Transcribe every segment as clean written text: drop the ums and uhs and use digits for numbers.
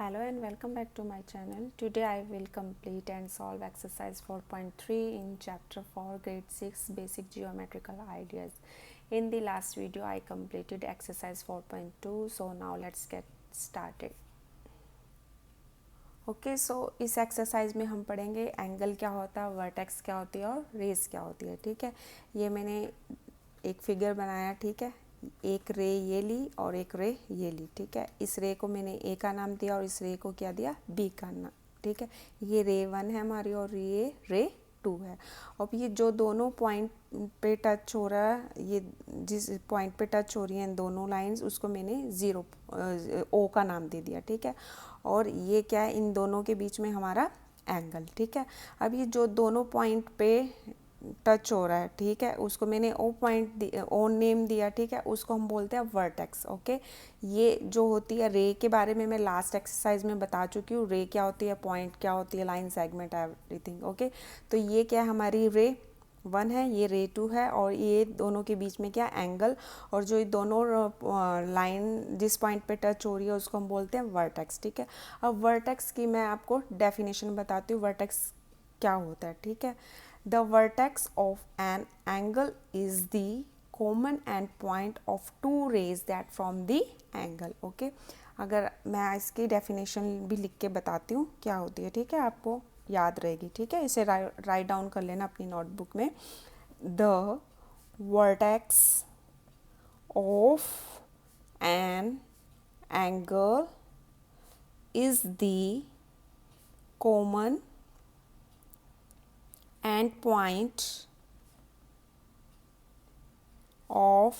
Hello and welcome back to my channel. Today I will complete and solve exercise 4.3 in chapter 4 grade 6 basic geometrical ideas. In the last video I completed exercise 4.2, so now let's get started. Okay so इस exercise में हम पढ़ेंगे angle क्या होता है, vertex क्या होती है और रेस क्या होती है. ठीक है, ये मैंने एक फिगर बनाया. ठीक है, एक रे ये ली और एक रे ये ली. ठीक है, इस रे को मैंने ए का नाम दिया और इस रे को क्या दिया, बी का नाम. ठीक है, ये रे 1 है हमारी और ये रे 2 है. और ये जो दोनों पॉइंट पे टच हो रहा है, ये जिस पॉइंट पे टच हो रही हैं दोनों लाइंस, उसको मैंने ज़ीरो ओ का नाम दे दिया. ठीक है, और ये क्या है, इन दोनों के बीच में हमारा एंगल. ठीक है, अब ये जो दोनों पॉइंट पे टच हो रहा है, ठीक है, उसको मैंने ओ पॉइंट ओ नेम दिया. ठीक है, उसको हम बोलते हैं वर्टेक्स. ओके, ये जो होती है रे के बारे में मैं लास्ट एक्सरसाइज में बता चुकी हूँ. रे क्या होती है, पॉइंट क्या होती है, लाइन सेगमेंट एवरीथिंग. ओके, तो ये क्या है, हमारी रे 1 है, ये रे 2 है और ये दोनों के बीच में क्या एंगल. और जो ये दोनों लाइन जिस पॉइंट पे टच हो रही है उसको हम बोलते हैं वर्टेक्स. ठीक है, अब वर्टेक्स की मैं आपको डेफिनेशन बताती हूँ, वर्टेक्स क्या होता है. ठीक है, the vertex of an angle is the common end point of two rays that form the angle. okay? अगर मैं इसकी डेफिनेशन भी लिख के बताती हूँ क्या होती है. ठीक है, आपको याद रहेगी. ठीक है, इसे राइट डाउन कर लेना अपनी नोटबुक में. The vertex of an angle is the common end point of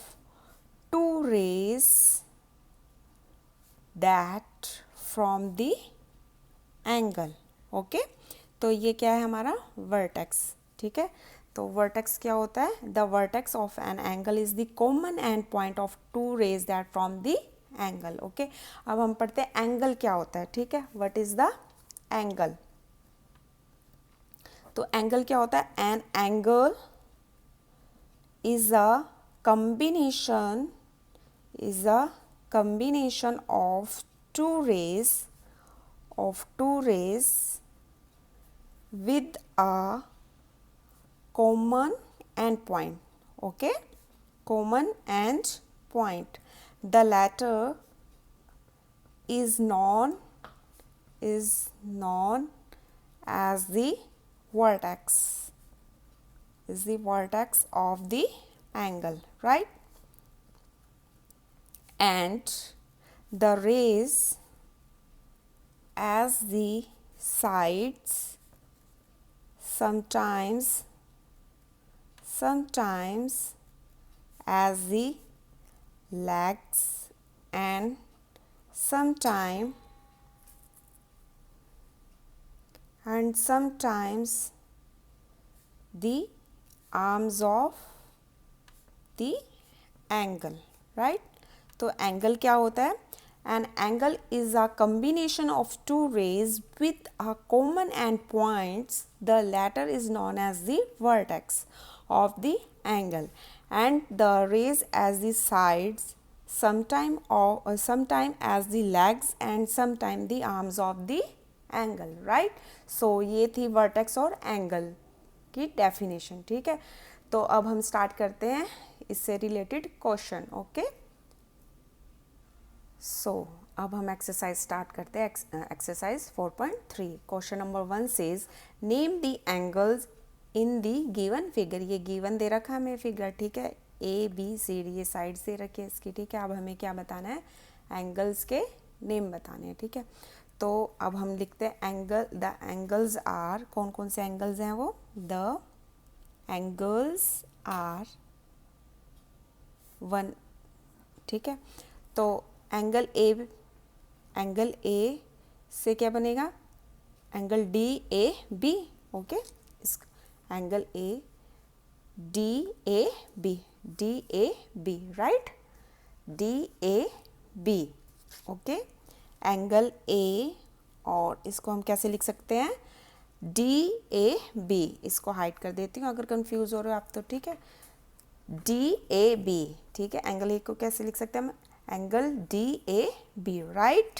two rays that from the angle. Okay, तो ये क्या है हमारा वर्टेक्स. ठीक है, तो वर्टेक्स क्या होता है, the vertex of an angle is the common end point of two rays that from the angle. Okay, अब हम पढ़ते हैं एंगल क्या होता है. ठीक है, व्हाट इज द एंगल. तो एंगल क्या होता है, N angle is a combination of two rays with a common end point. okay, common end point. The latter is known as the vertex, is the vertex of the angle, right? And the rays as the sides, sometimes as the legs, and sometimes the arms of the angle, right? तो angle क्या होता है, an angle is a combination of two rays with a common end points. The latter is known as the vertex of the angle, and the rays as the sides, sometime as the legs, and sometime the arms of the angle, right? So ये थी vertex और angle की definition. ठीक है, तो अब हम start करते हैं इससे रिलेटेड क्वेश्चन. ओके, सो अब हम एक्सरसाइज स्टार्ट करते हैं. Exercise 4.3 question number 1 says name the angles in the given figure. ये गिवन दे रखा है हमें फिगर. ठीक है, ए बी सी डी ये साइड्स दे रखी है इसकी. ठीक है, अब हमें क्या बताना है, एंगल्स के नेम बताने हैं. ठीक है, तो अब हम लिखते हैं एंगल. द एंगल्स आर, कौन कौन से एंगल्स हैं वो, द एंगल्स आर 1. ठीक है, तो एंगल ए से क्या बनेगा, angle D A B. Okay, इस angle A D A B, right, D A B. Okay, angle A, और इसको हम कैसे लिख सकते हैं, डी ए बी. इसको हाइड कर देती हूँ अगर कंफ्यूज हो रहे हो आप तो. ठीक है, डी ए बी. ठीक है, एंगल ए को कैसे लिख सकते हैं हम, angle D A B, right.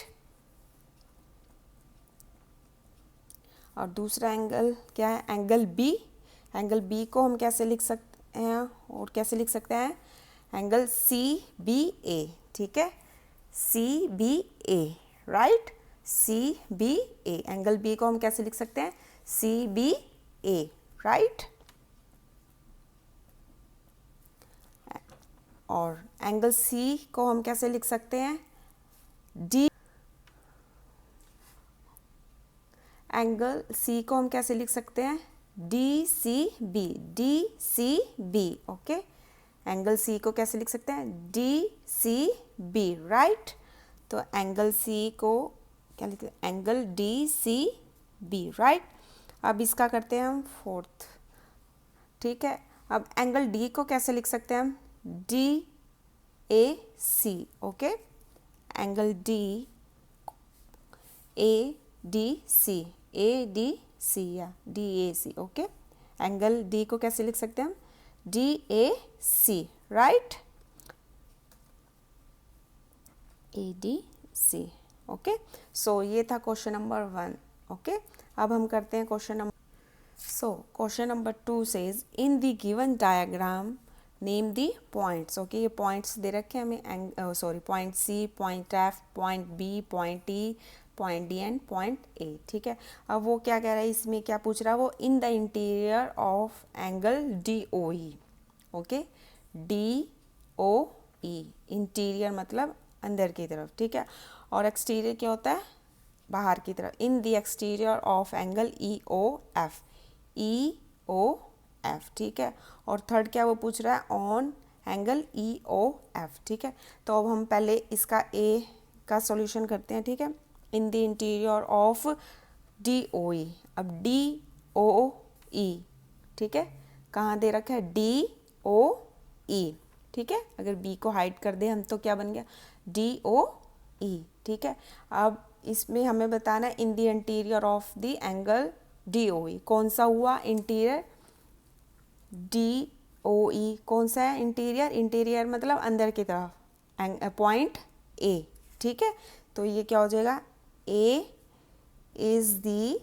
और दूसरा एंगल क्या है, एंगल बी। एंगल बी को हम कैसे लिख सकते हैं, और कैसे लिख सकते हैं, एंगल सी बी ए, ठीक है, सी बी ए, राइट, सी बी ए, एंगल बी को हम कैसे लिख सकते हैं, सी बी ए, राइट। और एंगल सी को हम कैसे लिख सकते हैं, डी, एंगल सी को हम कैसे लिख सकते हैं, D C B, D C B, okay, angle C को कैसे लिख सकते हैं, डी सी बी, राइट। तो एंगल सी को क्या लिखते हैं, angle D C B, right. अब इसका करते हैं हम फोर्थ, ठीक है। अब एंगल डी को कैसे लिख सकते हैं हम, D A C, okay, angle D A D C, A D C या D A C, okay, angle D को कैसे लिख सकते हैं हम, D A C, right, A D C, okay. So ये था क्वेश्चन नंबर 1, ओके। अब हम करते हैं question number, so question number 2 says in the given diagram name the points, okay, ये पॉइंट्स दे रखे हैं हमें, sorry, point C, point F, point B, point E, point D and point A, ठीक है। अब वो क्या कह रहा है, इसमें क्या पूछ रहा है वो, in the interior of angle D O E, okay, D O E, interior मतलब अंदर की तरफ, ठीक है, और एक्सटीरियर क्या होता है, बाहर की तरफ, in the exterior of angle E O F, E O F, ठीक है। और थर्ड क्या वो पूछ रहा है, on angle E O F, ठीक है। तो अब हम पहले इसका ए का सॉल्यूशन करते हैं, ठीक है, in the interior of D O E, अब डी ओ ई, ठीक है, कहाँ दे रखा है, डी ओ ई, ठीक है, अगर बी को हाइड कर दे हम तो क्या बन गया, डी ओ ई, ठीक है। अब इसमें हमें बताना है in the interior of the angle D O E, कौन सा हुआ इंटीरियर, डी ओ ई कौन सा है इंटीरियर, इंटीरियर मतलब अंदर की तरफ, पॉइंट ए, ठीक है। तो ये क्या हो जाएगा, A is the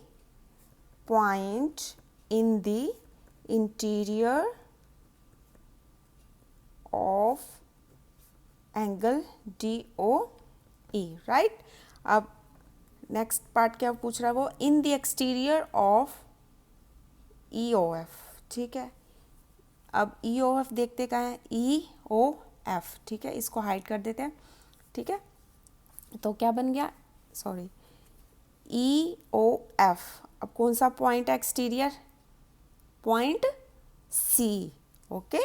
point in the interior of angle D O E, right. अब नेक्स्ट पार्ट क्या पूछ रहा है वो, in the exterior of E O F, ठीक है। अब ई ओ एफ देखते कहाँ है, ई ओ एफ, ठीक है, इसको हाइड कर देते हैं, ठीक है। तो क्या बन गया, सॉरी, ई ओ एफ, अब कौन सा पॉइंट है एक्सटीरियर, पॉइंट सी, ओके।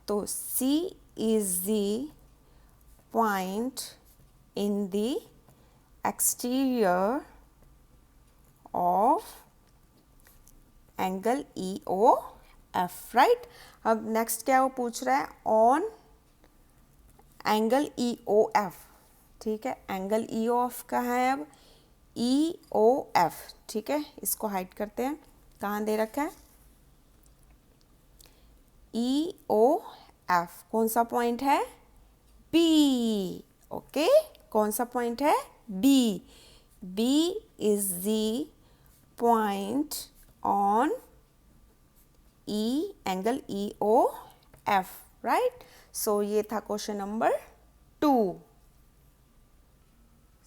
तो C is the point in the exterior of angle E O F, right. अब नेक्स्ट क्या वो पूछ रहा है, on angle E O F, ठीक है, एंगल ई ओ एफ कहाँ है, अब ई ओ एफ, ठीक है, इसको हाइड करते हैं, कहाँ दे रखा है, ई ओ एफ, कौन सा पॉइंट है, बी, ओके, कौन सा पॉइंट है, B, B is the point on E, angle E O F, right. So ये था question number 2।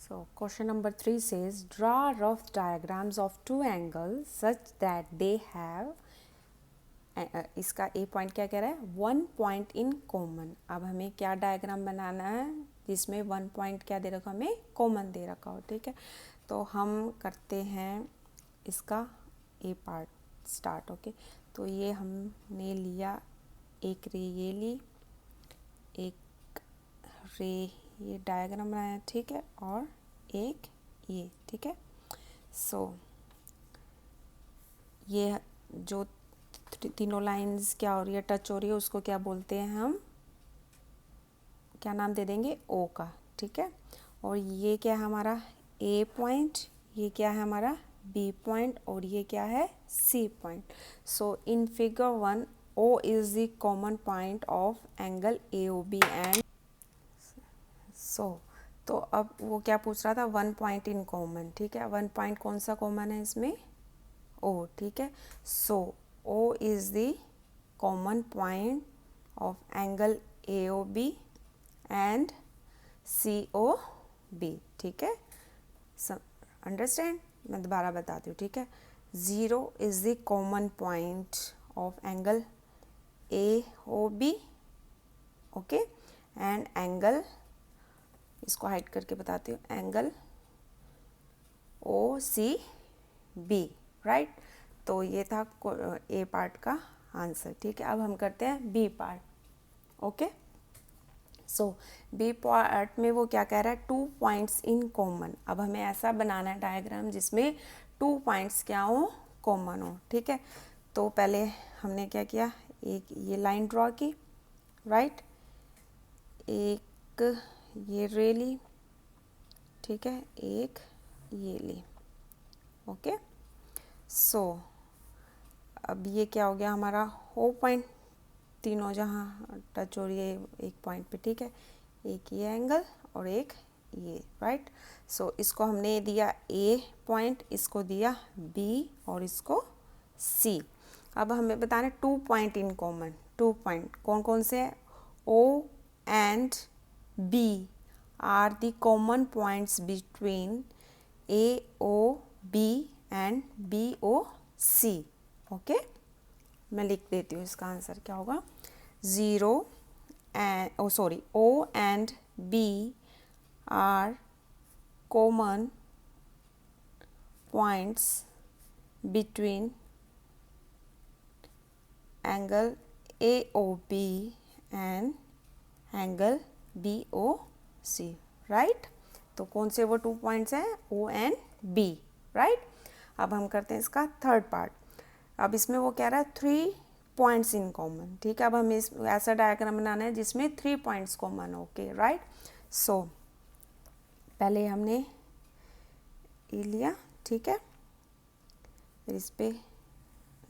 So question number 3 says draw rough diagrams of two angles such that they have, इसका ए point क्या कह रहा है, 1 point in common. अब हमें क्या डायग्राम बनाना है जिसमें 1 पॉइंट क्या दे रखा, हमें कॉमन दे रखा हो, ठीक है। तो हम करते हैं इसका ए पार्ट स्टार्ट, ओके। तो ये हमने लिया, एक रे ये ली, एक रे ये डायग्राम बनाया, ठीक है, और एक ये, ठीक है। सो ये जो तीनों लाइंस क्या हो रही है, टच हो रही है, उसको क्या बोलते हैं हम, क्या नाम दे देंगे, ओ का, ठीक है। और ये क्या है हमारा ए पॉइंट, ये क्या है हमारा बी पॉइंट, और ये क्या है C point. So in figure 1 O is the common point of angle A O B and, so तो अब वो क्या पूछ रहा था, 1 पॉइंट इन कॉमन, ठीक है। 1 पॉइंट कौन सा कॉमन है इसमें, O, ठीक है। सो O is the common point of angle AOB and COB, ठीक है। अंडरस्टैंड? मैं दोबारा बताती हूँ, ठीक है। 0 is the common point of angle AOB, okay, and angle, इसको हाइड करके बताती हूँ, एंगल OCB, राइट। तो ये था A पार्ट का आंसर, ठीक है। अब हम करते हैं B पार्ट, ओके। सो B पार्ट में वो क्या कह रहा है, 2 पॉइंट्स इन कॉमन। अब हमें ऐसा बनाना है डायग्राम जिसमें 2 पॉइंट्स क्या हो, कॉमन हो, ठीक है। तो पहले हमने क्या किया, एक ये लाइन ड्रॉ की, राइट, एक ये रे ली, ठीक है, एक ये ली, ओके। सो अब ये क्या हो गया हमारा, O पॉइंट, तीनों जहाँ टच हो रही है एक पॉइंट पे, ठीक है, एक ये एंगल और एक ये, राइट। सो इसको हमने दिया A पॉइंट, इसको दिया B और इसको C। अब हमें बताना 2 पॉइंट इन कॉमन, 2 पॉइंट कौन कौन से हैं, O and B are the common points between AOB and BOC, okay. मैं लिख देती हूँ, इसका आंसर क्या होगा, 0 and O and B are common points between angle AOB and angle BOC, right. तो कौन से वो 2 पॉइंट्स हैं, O and B, राइट। अब हम करते हैं इसका थर्ड पार्ट। अब इसमें वो कह रहा है 3 पॉइंट्स इन कॉमन, ठीक है। अब हमें इस ऐसा डायग्राम बनाना है जिसमें 3 पॉइंट्स कॉमन, ओके, राइट। सो पहले हमने ये लिया, ठीक है, फिर इस पे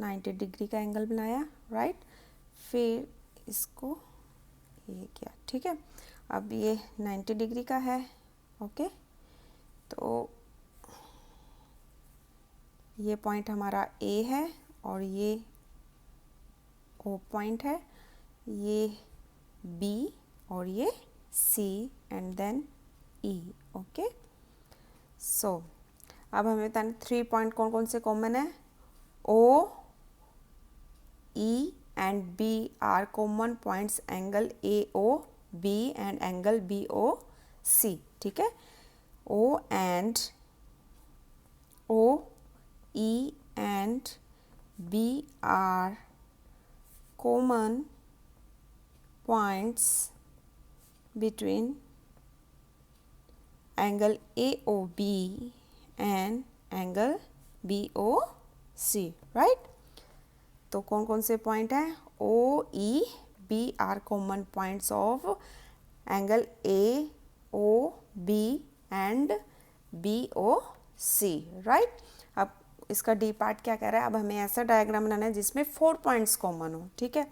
90 डिग्री का एंगल बनाया, राइट, फिर इसको ये किया, ठीक है। अब ये 90 डिग्री का है, ओके। तो ये पॉइंट हमारा A है और ये O पॉइंट है, ये B और ये C and then E, okay. So अब हमें बताना 3 पॉइंट कौन कौन से कॉमन है, O, E and B are common points angle AOB and angle BOC, ठीक है। O E and B are common points between angle AOB and angle BOC, right? तो कौन कौन से पॉइंट हैं, O, E, B are common points of angle AOB and BOC, right? अब इसका D part क्या कह रहा है, अब हमें ऐसा डायग्राम बनाना है जिसमें 4 पॉइंट्स कॉमन हो, ठीक है।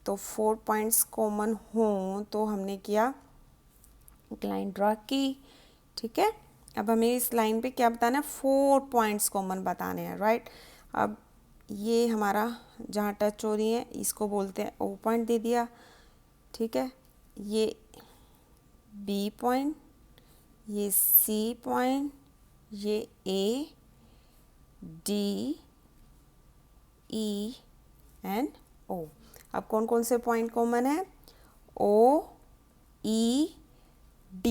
तो 4 पॉइंट्स कॉमन हों तो हमने किया, एक लाइन ड्रॉ की, ठीक है। अब हमें इस लाइन पे क्या बताना है, 4 पॉइंट्स कॉमन बताने हैं, राइट। अब ये हमारा जहाँ टच हो रही है इसको बोलते हैं O पॉइंट दे दिया, ठीक है। ये B पॉइंट, ये C पॉइंट, ये A, D, E and O। अब कौन कौन से पॉइंट कॉमन है, O, E, D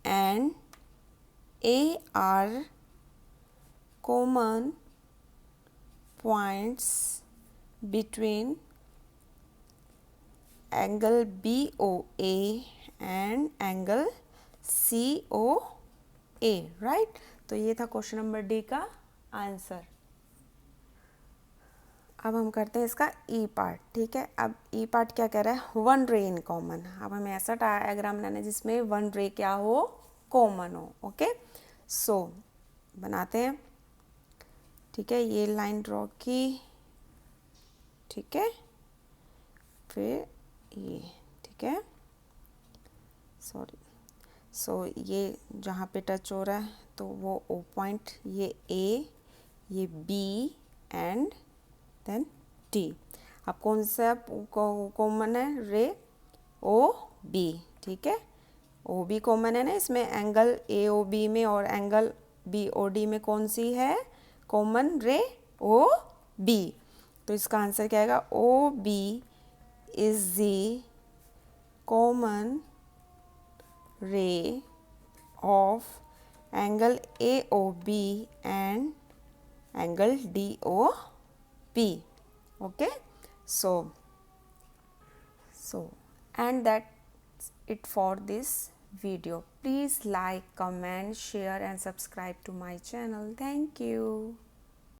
and A are common points between angle BOA and angle COA, right. तो ये था क्वेश्चन नंबर डी का आंसर। अब हम करते हैं इसका ई पार्ट, ठीक है। अब ई पार्ट क्या कह रहा है, 1 रे इन कॉमन। अब हमें ऐसा डायग्राम बनाना है जिसमें 1 रे क्या हो, कॉमन हो, ओके। सो बनाते हैं, ठीक है। ये लाइन ड्रॉ की, ठीक है, फिर ये, ठीक है, सॉरी। सो ये जहाँ पे टच हो रहा है तो वो O पॉइंट, ये A, ये B एंड देन टी। अब कौन सा कॉमन है? रे ओ बी, ठीक है। ओ बी कॉमन है ना इसमें, एंगल ए ओ बी में और एंगल बी ओ डी में कौन सी है कॉमन? रे ओ बी। तो इसका आंसर क्या आएगा? O B is the common ray of angle A O B and angle DOP. Okay, so and that's it for this video. Please like, comment, share and subscribe to my channel. Thank you.